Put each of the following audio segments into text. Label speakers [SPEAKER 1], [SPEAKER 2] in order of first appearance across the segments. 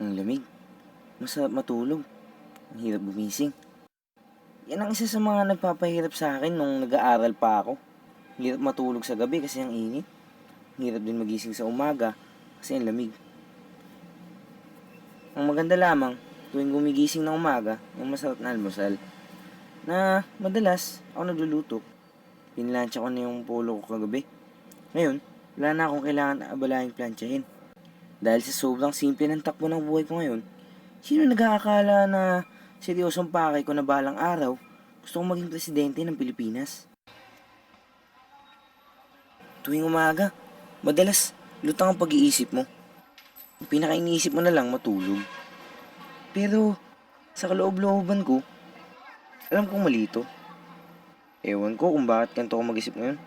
[SPEAKER 1] Ang lamig. Masarap matulog. Ang hirap gumising. Yan ang isa sa mga nagpapahirap sa akin nung nag-aaral pa ako. Hirap matulog sa gabi kasi ang init. Hirap din magising sa umaga kasi ang lamig. Ang maganda lamang, tuwing gumigising ng umaga, yung masarap na almusal. Na madalas, ako nagluluto. Pinlansya ko na yung polo ko kagabi. Ngayon, wala na akong kailangan abalaing plantsahin. Dahil sa sobrang simple ng takbo ng buhay ko ngayon, sino nag-aakala na seryosong pakay ko na balang araw gusto kong maging presidente ng Pilipinas? Tuwing umaga, madalas lutang ang pag-iisip mo. Ang pinaka-iniisip mo na lang matulog. Pero sa kaloob-looban ko, alam kong mali ito. Ewan ko kung bakit ganito ko mag-isip ngayon.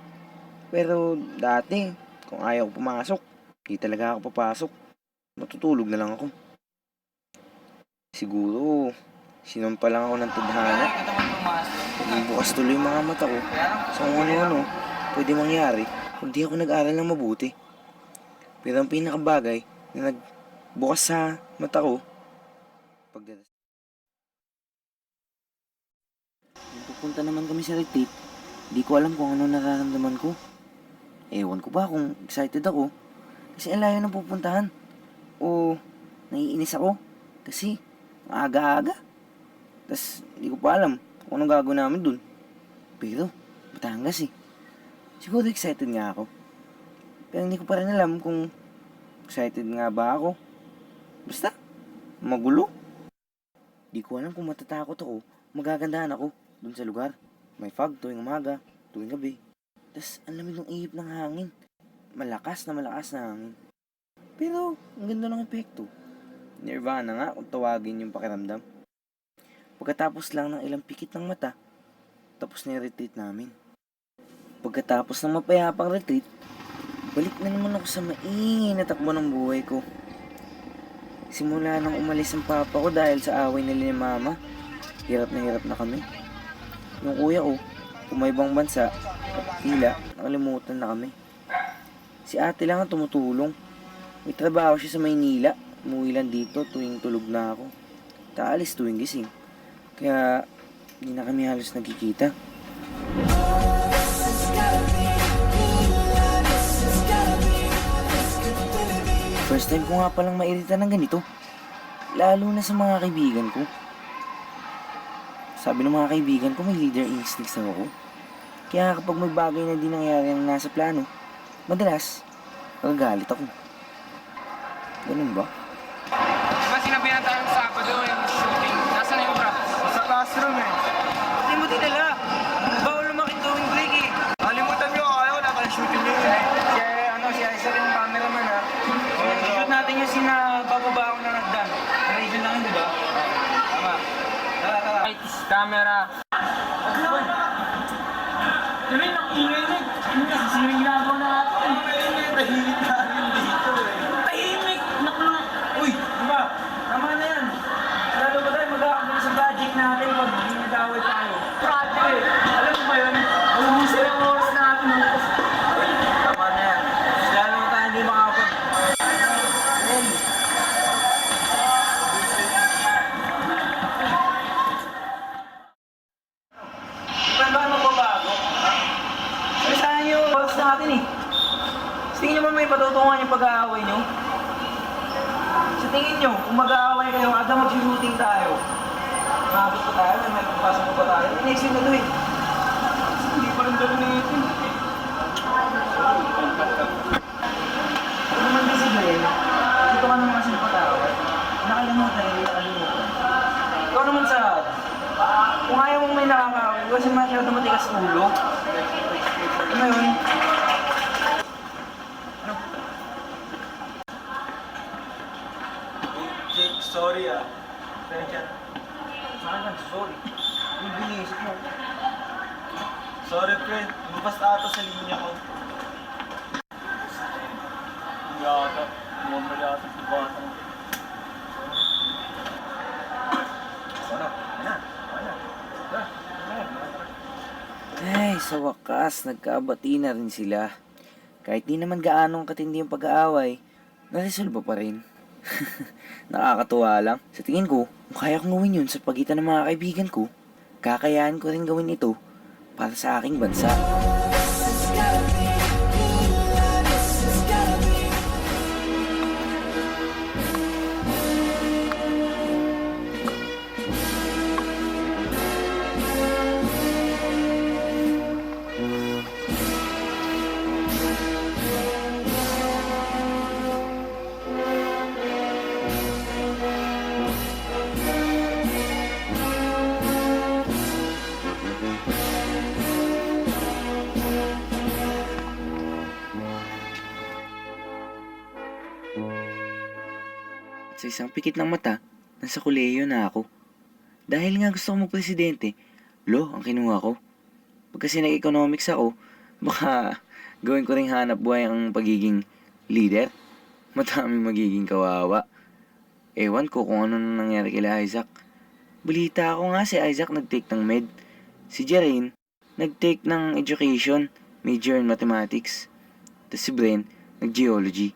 [SPEAKER 1] Pero dati, kung ayaw ko pumasok, di talaga ako papasok. Matutulog na lang ako. Siguro, sinumpa lang ako ng tadhana. Bukas tuloy yung mga mata ko. Sa kung ano-ano, pwede mangyari kung di ako nag-aral ng mabuti. Pero ang pinakabagay na nagbukas sa mata ko, pagdadas. Pupunta naman kami sa retreat, di ko alam kung ano nararamdaman ko. Ewan ko ba kung excited ako kasi ang layo ng pupuntahan. O naiinis ako kasi aga-aga. Tas di ko pa alam kung anong gagawin namin dun. Pero Batangas eh. Siguro excited nga ako. Pero hindi ko pa rin alam kung excited nga ba ako. Basta magulo. Di ko alam kung matatakot ako, magagandahan ako dun sa lugar. May fog tuwing umaga, tuwing gabi. Tas ang lamig ng ihip ng hangin. Malakas na hangin. Pero ang ganda ng epekto. Nirvana nga kung tawagin yung pakiramdam. Pagkatapos lang ng ilang pikit ng mata, tapos na yung retreat namin. Pagkatapos ng mapayapang retreat, balik na naman ako sa maingay na takbo ng buhay ko. Simula nang umalis ang papa ko dahil sa away nila ni mama, hirap na kami. Yung kuya ko, pumaibang bansa, at tila nakalimutan na kami. Si ate lang ang tumutulong. May trabaho siya sa Maynila. Umuwi lang dito tuwing tulog na ako. Taalis tuwing gising. Kaya hindi na kami halos nagkikita. First time ko nga palang mairita ng ganito. Lalo na sa mga kaibigan ko. Sabi ng mga kaibigan ko may leader instincts na ako. Kaya kapag may bagay na di nangyari ang nasa plano, madalas, nagagalit ako. Ganun ba?
[SPEAKER 2] Diba sinabihan tayo sa Sabado yung shooting? Nasaan na yung practice? Sa classroom eh.
[SPEAKER 1] Hindi mo dinala. Bawal lumaking tuwing break eh.
[SPEAKER 2] Kalimutan nyo ako, wala kang shooting nyo eh.
[SPEAKER 1] Si Aiza rin yung cameraman ha. I-shoot natin yung sinabababa ako na nagdan. Narigyan lang yun, di ba? Tama. Tara.
[SPEAKER 2] Lights, camera. Diba yung ingay na? Ano kasi sino yung ginagawa natin? Tahimik natin dito eh. Tahimik!
[SPEAKER 1] Uy, di ba? Tama na yan. Lalo ba tayo mag-aakabali sa project natin pag nag-away tayo?
[SPEAKER 2] Project! Alam mo ba yun? Mahuhusay ang oras natin.
[SPEAKER 1] Tama na yan. Lalo na tayo hindi makapag... Ipan ba magbabago? Ay, saan yung oras natin eh? Sa tingin nyo ba may patutungan yung pag-aaway nyo? Sa tingin nyo, kung mag-aaway kayo, ada mag-shooting tayo. Makakit pa tayo, may pagpasok pa tayo. Next yun na to eh.
[SPEAKER 2] Hindi pa rin gano'n natin.
[SPEAKER 1] Ano naman kasi Glenn, dito ka naman kasi napatawad. Nakalimutan, hindi nakalimutan. Ikaw naman sa... Kung ayaw mong may nakakawin, kasi masyado matigas ulo. Ano yun?
[SPEAKER 2] Jake, sorry ah.
[SPEAKER 1] Saan ka? Sorry. Yung binisip mo.
[SPEAKER 2] Sorry pre, lumabas ata sa linya ko. Yata, lumabas yata sa bata.
[SPEAKER 1] Ay, sa wakas, nagkabati na rin sila. Kahit di naman gaanong katindi yung pag-aaway, naresolba pa rin. Nakakatuwa lang. Sa tingin ko, kung kaya kong gawin yun sa pagitan ng mga kaibigan ko, kakayahan ko rin gawin ito para sa aking bansa. At sa isang pikit ng mata, nasa kolehiyo na ako. Dahil nga gusto ko magpresidente, ang kinuha ko. Pag kasi nag-economics ako, baka gawin ko ring hanap buhay ang pagiging leader. Mataming magiging kawawa. Ewan ko kung ano nang nangyari kila Isaac. Balita ako nga si Isaac nag-take ng med. Si Jerain, nag-take ng education, major in mathematics. Tapos si Bren, nag-geology.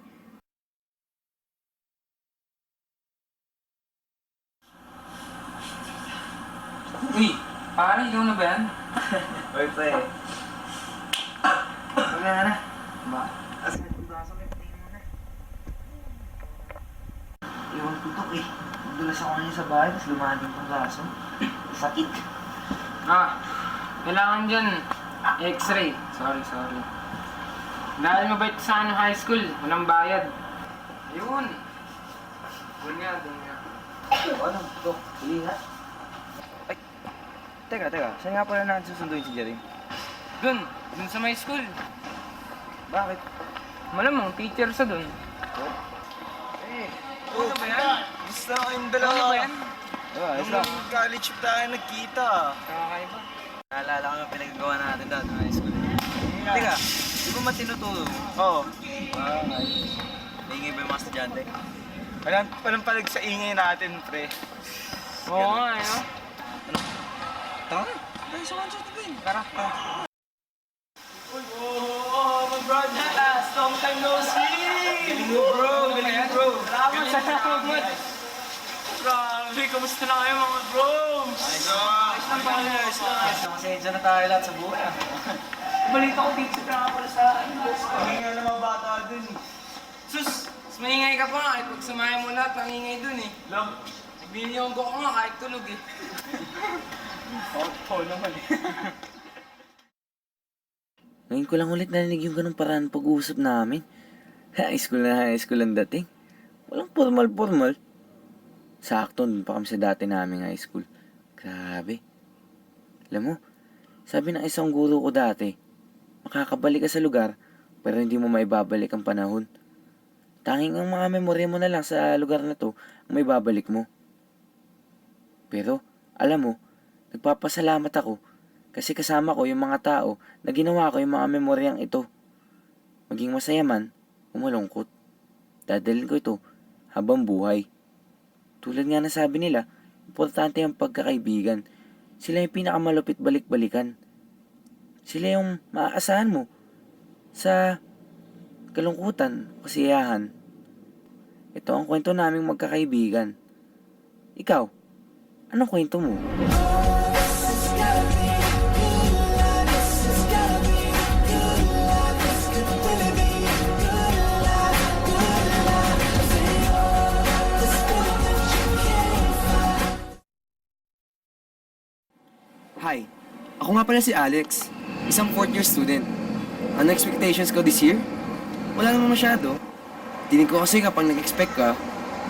[SPEAKER 3] Uy, pare, ikaw na ba yan?
[SPEAKER 1] Oy, pre. Wala na. Ba? Kasi nagbaso may tingin mo na. Iwan ko to eh. Magdulas ako ngayon sa bahay, tapos lumahan yung braso. Sakit.
[SPEAKER 3] Kailangan dyan. X-ray. Sorry. Dahil mabait sa high school, walang bayad. Ayun. Doon nga.
[SPEAKER 1] Ano to? Huli nga. Ay, teka. Saan nga pala natin susunduin si Jering?
[SPEAKER 3] Doon sa my school.
[SPEAKER 1] Bakit?
[SPEAKER 3] Malamang, teacher sa doon. Ano ba yan?
[SPEAKER 2] Gusto kayong dalawa.
[SPEAKER 3] Ano ba yan?
[SPEAKER 1] Ayos lang.
[SPEAKER 2] Nung college tayo nagkita.
[SPEAKER 3] Kakaiba.
[SPEAKER 1] Naalala ko yung pinagagawa natin dati ng high school. Teka, di ba matinuturo?
[SPEAKER 2] Oo.
[SPEAKER 1] Naingay ba yung mga estudyante?
[SPEAKER 2] Walang palag sa ingay natin, pre.
[SPEAKER 3] Oo nga, eh, no?
[SPEAKER 1] Tama. Tayo sa one shot again.
[SPEAKER 3] Tara.
[SPEAKER 2] My brothers! Long time no see! Galing mo, bro!
[SPEAKER 3] Salamat.
[SPEAKER 2] Grabe, kamusta na kayo, mga bros? Ayos lang.
[SPEAKER 1] Masensya na tayo lahat sa buhay.
[SPEAKER 2] Balita ko, teacher ka nga pala sa boss ko. Hindi nga ng mga bata dun eh.
[SPEAKER 3] Sus! Mas maingay ka pa nga, eh. Pag sumaya mo lahat, nangingay dun eh.
[SPEAKER 2] Lang.
[SPEAKER 3] Nagbiniyonggo ko nga kahit tulog eh.
[SPEAKER 2] Oo naman eh.
[SPEAKER 1] Ngayon ko lang ulit narinig yung ganung paraan pag-uusap namin. High school ang dating. Walang formal. Sakto, dun pa kami sa dati naming high school. Grabe. Alam mo, sabi ng isang guro ko dati, makakabalik ka sa lugar, pero hindi mo maibabalik ang panahon. Tanging ang mga memorya mo na lang sa lugar na to, ang maibabalik mo. Pero, alam mo, nagpapasalamat ako kasi kasama ko yung mga tao na ginawa ko yung mga memoryang ito. Maging masaya man, o malungkot. Dadalhin ko ito habang buhay. Tulad nga na sabi nila, importante ang pagkakaibigan. Sila yung pinakamalupit balik-balikan. Sila yung maaasahan mo sa kalungkutan o kasiyahan. Ito ang kwento naming magkakaibigan. Ikaw, anong kwento mo?
[SPEAKER 4] Hi, ako nga pala si Alex, isang 4th year student. Ano expectations ko this year? Wala naman masyado. Tinig ko kasi kapag nag-expect ka,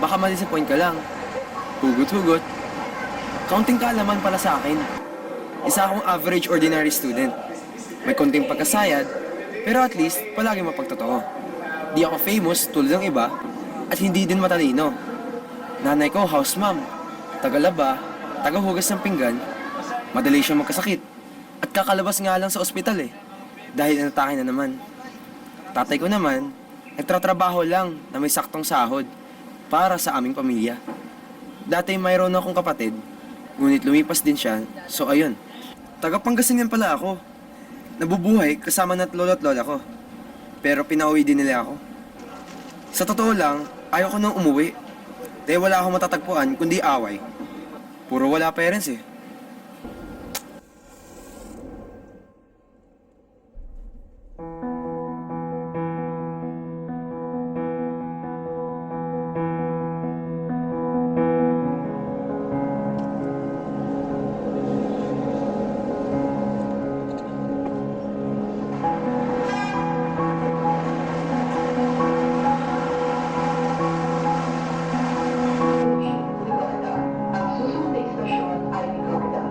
[SPEAKER 4] baka ma-disappoint ka lang. Hugot-hugot. Counting kaalaman para sa akin. Isa akong average ordinary student. May konting pagkasayad, pero at least palagi mapagtotoo. Di ako famous tulad ng iba, at hindi din matalino. Nanay ko house mom, tagalaba, tagahugas ng pinggan. Madali siyang magkasakit. At kakalabas nga lang sa ospital eh. Dahil inatake na naman. Tatay ko naman, nagtatrabaho lang na may saktong sahod para sa aming pamilya. Dati mayroon akong kapatid, ngunit lumipas din siya, so ayun. Taga Pangasinan pala ako. Nabubuhay kasama na't lolo't lola ko. Pero pinauwi din nila ako. Sa totoo lang, ayaw ko nang umuwi Dahil wala akong matatagpuan kundi away. Puro wala parents eh.
[SPEAKER 5] Ang susunod na istasyon ay Victoria.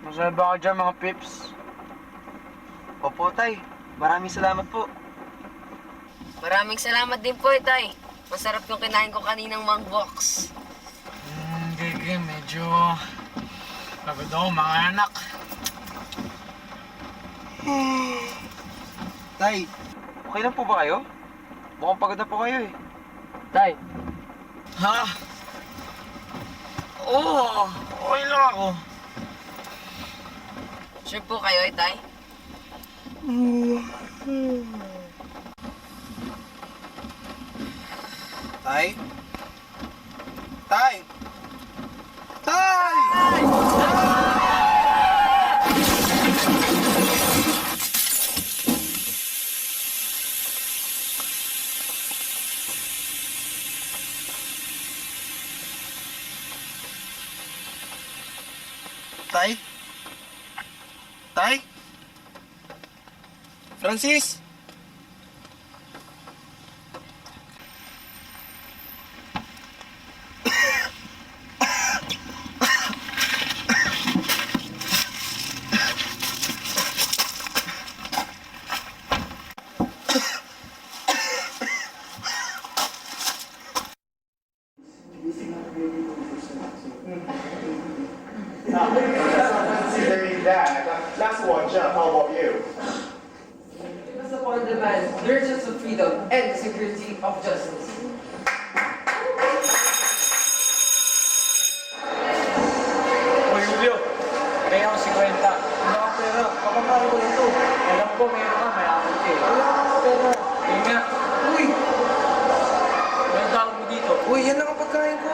[SPEAKER 2] Masaya ba ka dyan mga pips?
[SPEAKER 4] Opo, Tay. Maraming salamat po.
[SPEAKER 6] Maraming salamat din po, Itay. Masarap yung kinain ko kaninang mang box.
[SPEAKER 2] Gigi, medyo pagod ako mga anak.
[SPEAKER 4] Tay, okay lang po ba kayo? Mukhang pagod na po kayo eh.
[SPEAKER 3] Tay,
[SPEAKER 2] Ha? Oo, okay lang ako.
[SPEAKER 6] Sure po kayo, Itay?
[SPEAKER 4] Tay? Tay! Tay! Tay? Tay? Francis?
[SPEAKER 7] Considering that, last one, Jeff, how about you?
[SPEAKER 8] Because upon demand, the urges of freedom and the security of justice.
[SPEAKER 2] Uy, Julio, kaya ako 50. Wala kang pera, kapamahal ko lang to. Alam ko, meron ka, mayaman ka eh. Wala kang pera. Kaya nga, uy! Anong tawag mo dito?
[SPEAKER 4] Uy, yan lang ang pagkain ko.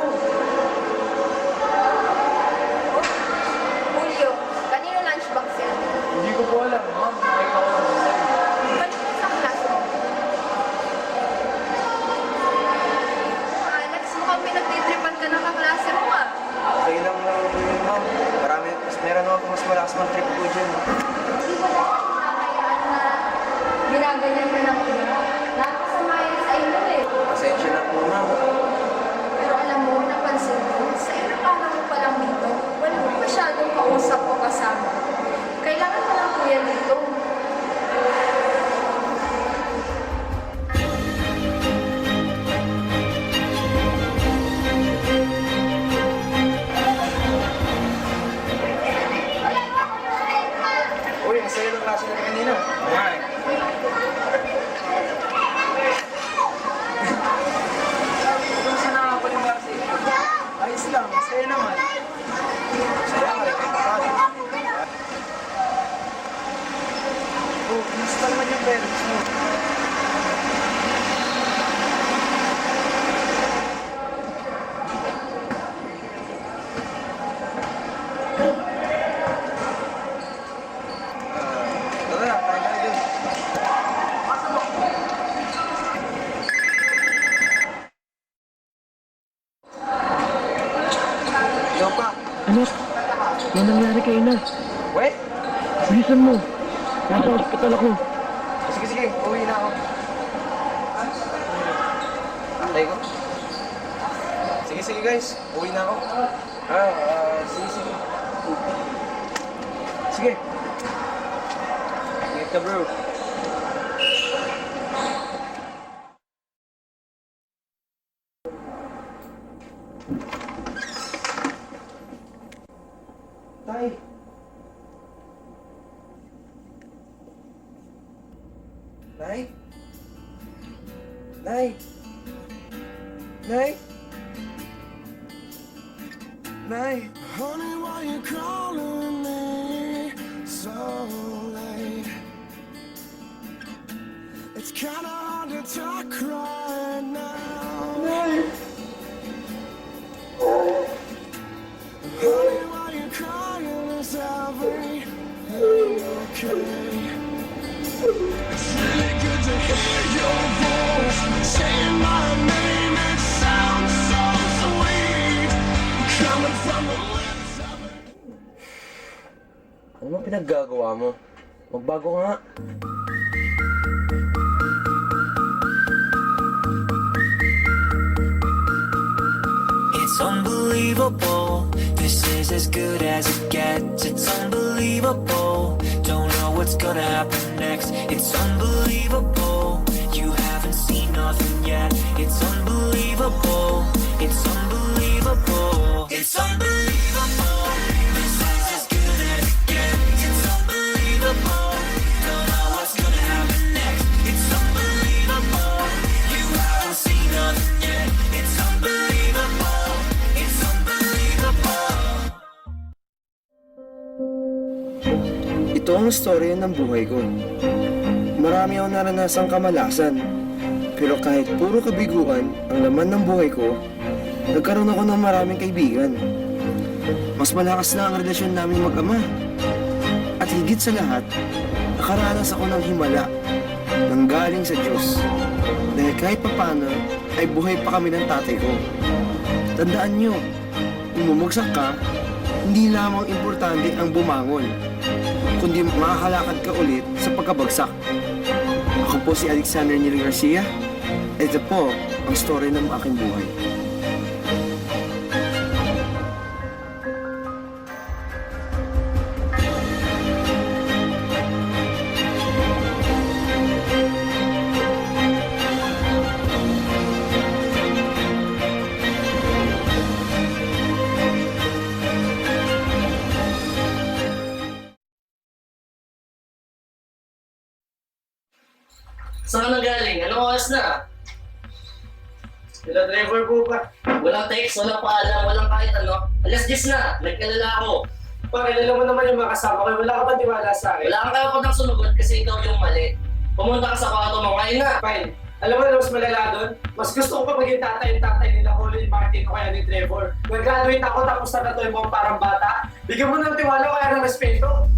[SPEAKER 9] Julio, kanino lunchbox yan?
[SPEAKER 2] Hindi ko po alam, ma'am. Nakita ko lang sa sa'yo.
[SPEAKER 9] Balik mo sa klase mo. Alex, mukhang pinagtitripan ka ng kaklase mo ah.
[SPEAKER 4] Okay lang yun, ma'am. Marami, meron ako mas malakas mang trip ko dyan.
[SPEAKER 9] Hindi mo lang nakakayaan na ginaganyan ka ng iba. Nakakasama yan sa inyo eh.
[SPEAKER 4] Pasensya na po, ma'am.
[SPEAKER 9] Pero alam mo, napansin ko, sa ilang araw mo pa lang dito, wala mo masyadong kausap o kasama. Kailangan mo lang kuya dito.
[SPEAKER 4] Uy, ang saya ng klase natin kanina.
[SPEAKER 2] Alright.
[SPEAKER 4] Kumusta na pa rin ba si? Ayos lang, masaya naman. Masaya ka rin kahit paano. Oh, kumusta naman yung parents mo? Tara, tayo na dun. Yo pa.
[SPEAKER 10] Anak, may nangyari kay Ina.
[SPEAKER 4] Wait.
[SPEAKER 10] Bilisan mo. Nasa ospital ako.
[SPEAKER 4] Sige, sige. Uwi na ako. Antay ko. Sige, sige guys. Uwi na ako. Sige, sige. Sige.
[SPEAKER 2] ka, bro.
[SPEAKER 1] Tay! Nay? Nay? Nay? Nay?
[SPEAKER 11] Honey, why you calling me so late? It's kinda hard to talk right now. Honey, why you crying? Is everything okay? It's really good to hear your voice saying my name. It sounds so sweet coming from the lips of a...
[SPEAKER 4] Ano bang pinaggagawa mo? Magbago ka nga.
[SPEAKER 11] It's unbelievable. This is as good as it gets. It's unbelievable. Don't know what's gonna happen next. It's unbelievable. You haven't seen nothing yet. It's unbelievable. It's unbelievable. It's unbelievable. This is as good as it gets. It's unbelievable. Don't know what's gonna happen next. It's unbelievable. You haven't seen nothing yet. It's unbelievable. It's unbelievable.
[SPEAKER 4] Ito ang storya ng buhay ko. Marami akong naranasang kamalasan. Pero kahit puro kabiguan ang laman ng buhay ko, nagkaroon ako ng maraming kaibigan. Mas malakas na ang relasyon namin mag-ama. At higit sa lahat, nakaranas ako ng himala nang galing sa Diyos. Dahil kahit papano ay buhay pa kami ng tatay ko. Tandaan nyo, kung bumagsak ka, hindi lamang importante ang bumangon, kundi makakalakad ka ulit sa pagkabagsak. Ako po si Alexander Neil Garcia. Ito po ang story ng aking buhay.
[SPEAKER 12] Saan ka nagaling? Anong oras na?
[SPEAKER 2] Sila driver po pa.
[SPEAKER 12] Walang text, walang paalam, walang kahit ano. Alas 10 na, nagkalala ako.
[SPEAKER 2] Pare, alam mo naman yung mga kasama ko. Wala ka ba tiwala sa akin?
[SPEAKER 12] Wala kang kaya ng sumugot kasi ikaw yung mali. Pumunta ka sa kwarto mo, ngayon na.
[SPEAKER 2] Fine. Alam mo na mas malala doon? Mas gusto ko pa maging tatay nila Colin Martin o kaya ni Trevor. Nag-graduate ako tapos nakatoy mo parang bata. Bigyan mo ng tiwala o kaya ng respeto.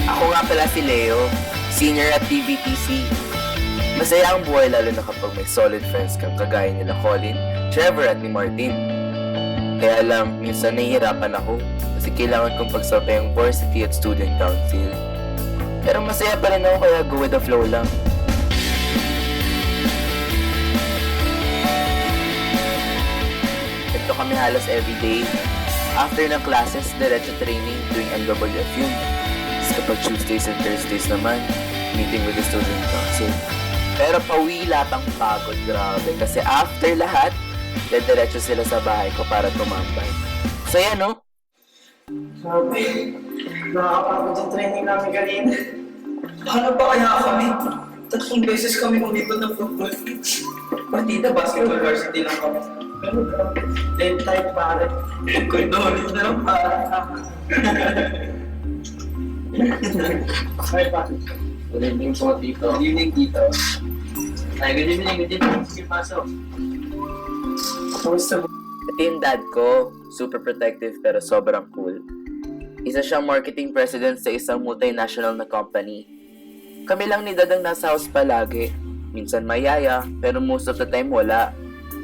[SPEAKER 1] Ako nga pala si Leo, senior at TVTC. Masaya ang buhay lalo na kapag may solid friends kang kagaya nila Colin, Trevor at ni Martin. Kaya lang, minsan nahihirapan ako kasi kailangan kong pagsabay ang varsity at student council. Pero masaya pa rin ako kaya go with the flow lang. Ito kami halos everyday. After ng classes, diretso training tuwing NWF yun. Kapag Tuesdays and Thursdays naman, meeting with the student council. Pero pauwi lahat ang pagod, grabe. Kasi after lahat, diretso sila sa bahay ko para tumambay. Saya, no?
[SPEAKER 2] Sabi, nakakapagod yung training namin kanina. Paano ba kaya kami? 3 beses kami umikot ng football pitch. Partida, basketball varsity lang kami. Pero grabe, late time pare. Condolence na lang pare. Hi, pare.
[SPEAKER 12] Good evening po, Tito.
[SPEAKER 2] Good evening, Tito.
[SPEAKER 12] Ay, good evening. Sige, pasok.
[SPEAKER 2] Kamusta mo?
[SPEAKER 1] Ito yung dad ko, super protective pero sobrang cool. Isa siyang marketing president sa isang multinational na company.
[SPEAKER 13] Kami lang ni Dad ang nasa house palagi. Minsan mayaya, pero most of the time wala.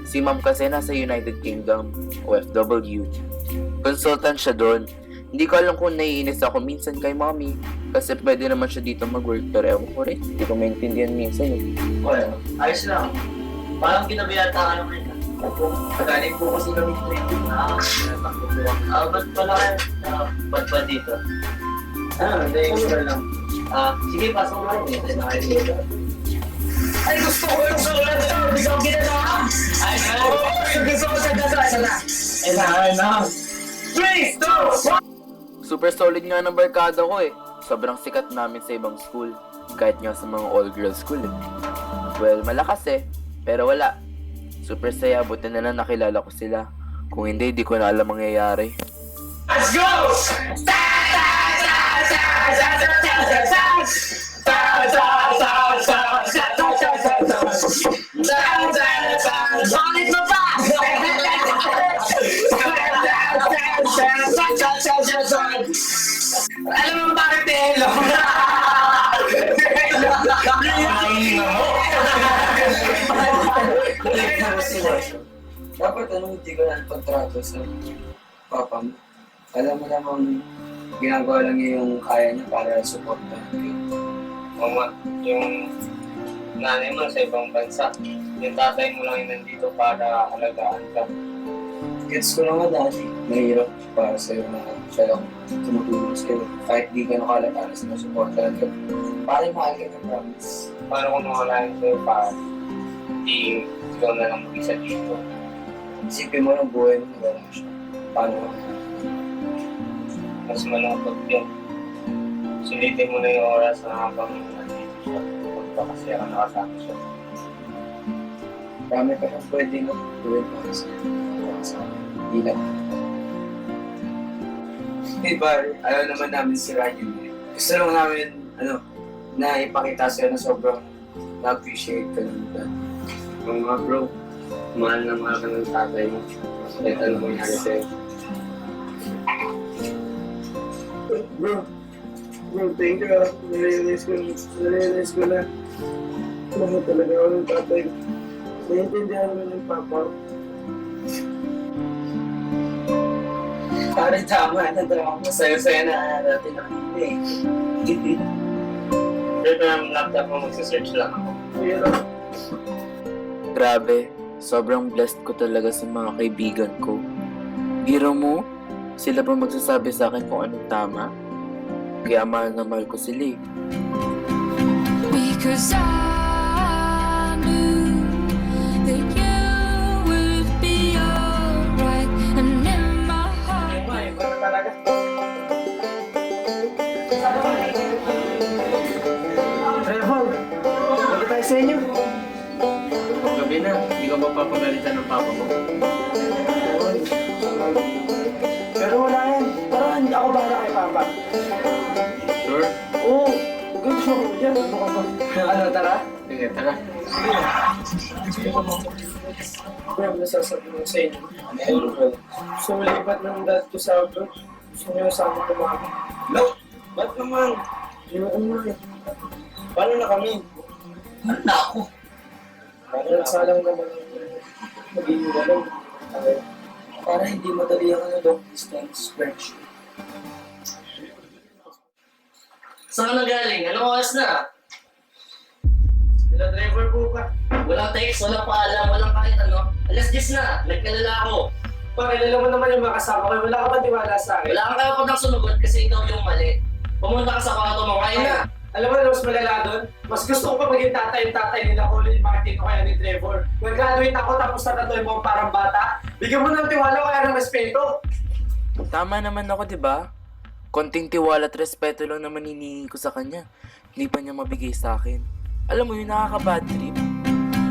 [SPEAKER 13] Si Ma'am kasi nasa United Kingdom, OFW. Consultant siya doon. Hindi ko alam kung naiinis ako minsan kay Mommy. Kasi pwede naman siya dito mag-work, pero ewan ko rin. Hindi ko maintindihan minsan eh.
[SPEAKER 12] Well, ayos lang. Parang ginabayata ka naman na. Kagaling po kasi kami training. Natakot po. Ba't pala kayo? Ba't pa dito? Extra lang. Sige, pasok mo rin. Ito na kayo dito. Ay, gusto ko yung sulat ito! Hindi ko ginagawa! Ay, gusto ko sa dasa. Ay na. 3, 2, 1!
[SPEAKER 13] Super solid nga ng barkada ko eh. Sobrang sikat namin sa ibang school. Kahit nga sa mga all-girls school eh. Well, malakas eh. Pero wala. Super saya, buti na lang nakilala ko sila. Kung hindi, di ko na alam mangyayari.
[SPEAKER 12] Let's go! Bakit mo pa? Alam mo bakit telo?
[SPEAKER 2] Dapat hindi ko na pagtrato sa papa mo. Alam mo namang ginagawa lang niya yung kaya niya para supportahan kayo.
[SPEAKER 3] Oo nga, yung nanay mo sa ibang bansa, yung tatay mo lang yung nandito para alagaan ka.
[SPEAKER 2] Gets ko naman dati, mahirap para sa'yo na siya lang tumutulong sa'yo. Kahit di ka nakalata na sinusuportahan ka. Parang mahal ka ng promise.
[SPEAKER 3] Paano kung nawalayan sa'yo para di ikaw na lang mag-isa dito?
[SPEAKER 2] Isipin mo ng buhay mo na gano'n siya. Paano ka?
[SPEAKER 3] Mas malungkot yan. Sulitin mo na yung oras na habang nandito siya. Pagpakasaya ka nakasama siya.
[SPEAKER 2] Marami pa siyang pwede mo gawin para sa'yo. Hindi lang. Hey, pare, ayaw naman namin sirahan yun eh. Gusto lang namin, na ipakita sa'yo na sobrang na-appreciate ka ng dad.
[SPEAKER 3] Oo nga bro, mahal na mahal ka ng tatay mo. Kahit ano mangyari sa'yo.
[SPEAKER 2] Bro, thank you. Narealize ko na mahal talaga ako ng tatay. Naiintindihan mo ng papa. Pare, tama na drama mo. Sayo-sayo na natin ang hindi.
[SPEAKER 3] Pero ang laptop mo magsasearch lang ako.
[SPEAKER 13] Grabe, sobrang blessed ko talaga sa mga kaibigan ko. Biro mo, sila pa magsasabi sa akin kung anong tama. Kaya mahal na mahal ko sila eh.
[SPEAKER 11] Because I knew that you would be alright, and in my heart.
[SPEAKER 2] Trevor, punta tayo sa inyo.
[SPEAKER 3] Gabi na, hindi ka ba papagalitan ng papa mo?
[SPEAKER 2] Pero wala yan. Parang hindi ako bahala kay papa.
[SPEAKER 3] Sure?
[SPEAKER 2] Oo, good show ko dyan. Ano ka ba? Ano, tara?
[SPEAKER 3] Sige, tara.
[SPEAKER 2] Bro, nasasabi ko sa inyo. Ano, bro? Gusto mo lipat ng dad ko sa abroad? Gusto mo yung sama ko mami? No! Ba't naman? Hindi mo naman. Paano na kami?
[SPEAKER 12] Ano na ako?
[SPEAKER 2] Parang salang naman magiging ganun. Para hindi madali ang long distance friendship.
[SPEAKER 12] Saan ka nagaling? Anong oras na?
[SPEAKER 2] Sila driver po ka.
[SPEAKER 12] Walang text, walang paalam, walang kahit ano. Alas 10 na, nagkalala ako.
[SPEAKER 2] Pakilala mo naman yung mga kasama ko. Wala ka ba tiwala sa akin?
[SPEAKER 12] Wala kang kapag ng sumagot kasi ikaw yung mali. Pumunta ka sa kwarto mo, kain na.
[SPEAKER 2] Alam mo na mas malala doon? Mas gusto ko pa maging tatay nila Colin Martin o kaya ni Trevor. Nag-graduate ako tapos natatoy mo parang bata. Bigyan mo ng tiwala o kaya ng respeto.
[SPEAKER 13] Tama naman ako, di ba? Konting tiwala at respeto lang naman hinihingi ko sa kanya. Hindi pa niya mabigay sa akin. Alam mo yun, nakaka-bad trip.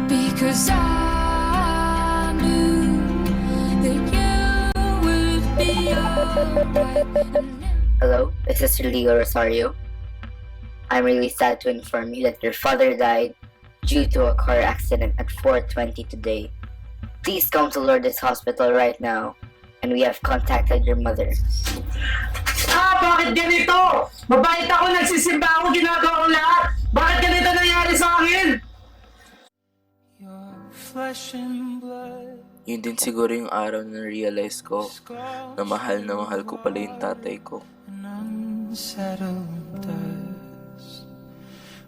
[SPEAKER 11] Because I knew that you would be alright.
[SPEAKER 14] Hello, this is Leo Rosario. I'm really sad to inform you that your father died due to a car accident at 4:20 today. Please come to Lourdes Hospital right now, and we have contacted your mother.
[SPEAKER 2] Bakit ganito? Mabait ako, nagsisimba ako, ginagawa ko lahat. Bakit
[SPEAKER 13] Yun din siguro yung araw na realize ko na mahal ko pala yung tatay ko.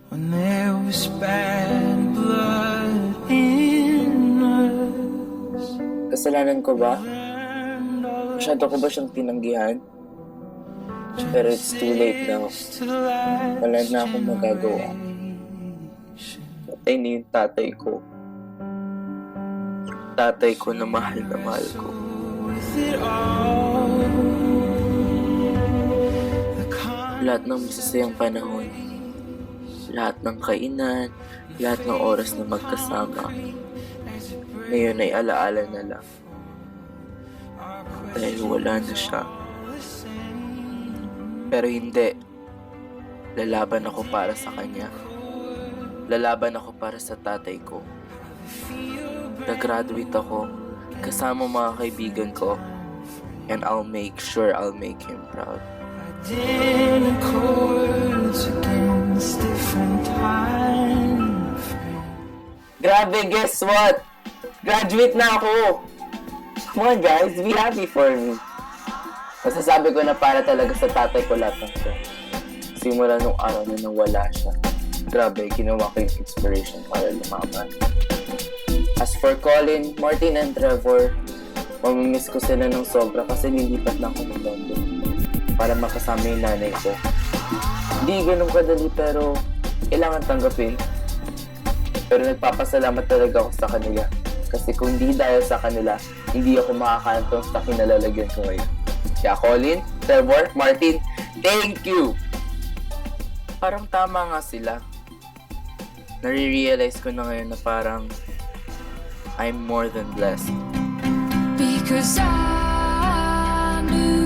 [SPEAKER 11] When there was bad blood in us.
[SPEAKER 13] Kasalanan ko ba? Masyado ko ba siyang tinanggihan? Pero it's too late now. Wala na akong magagawa. Patay na yung tatay ko. Tatay ko na mahal ko. Lahat ng masasayang panahon, lahat ng kainan, lahat ng oras na magkasama, ngayon ay alaala na lang. Dahil wala na siya. Pero hindi. Lalaban ako para sa kanya. Lalaban ako para sa tatay ko. Nag-graduate ako kasama mga kaibigan ko, and I'll make sure I'll make him proud. Grabe, guess what? Graduate na ako! Come on guys, be happy for me. Masasabi ko na para talaga sa tatay ko lahat ng to. Simula nung araw na nawala siya. Grabe, ginawa ko yung inspiration para lumaban. As for Colin, Martin, and Trevor, mamimiss ko sila ng sobra kasi nilipat lang ako ng London para makasama yung nanay ko. Hindi ganun kadali pero kailangan tanggapin. Pero nagpapasalamat talaga ako sa kanila. Kasi kung hindi dahil sa kanila, hindi ako makakantong sa kinalalagyan ko ngayon. Kaya Colin, Trevor, Martin, thank you! Parang tama nga sila. Nare-realize ko na ngayon na parang I'm more than blessed.
[SPEAKER 11] Because I knew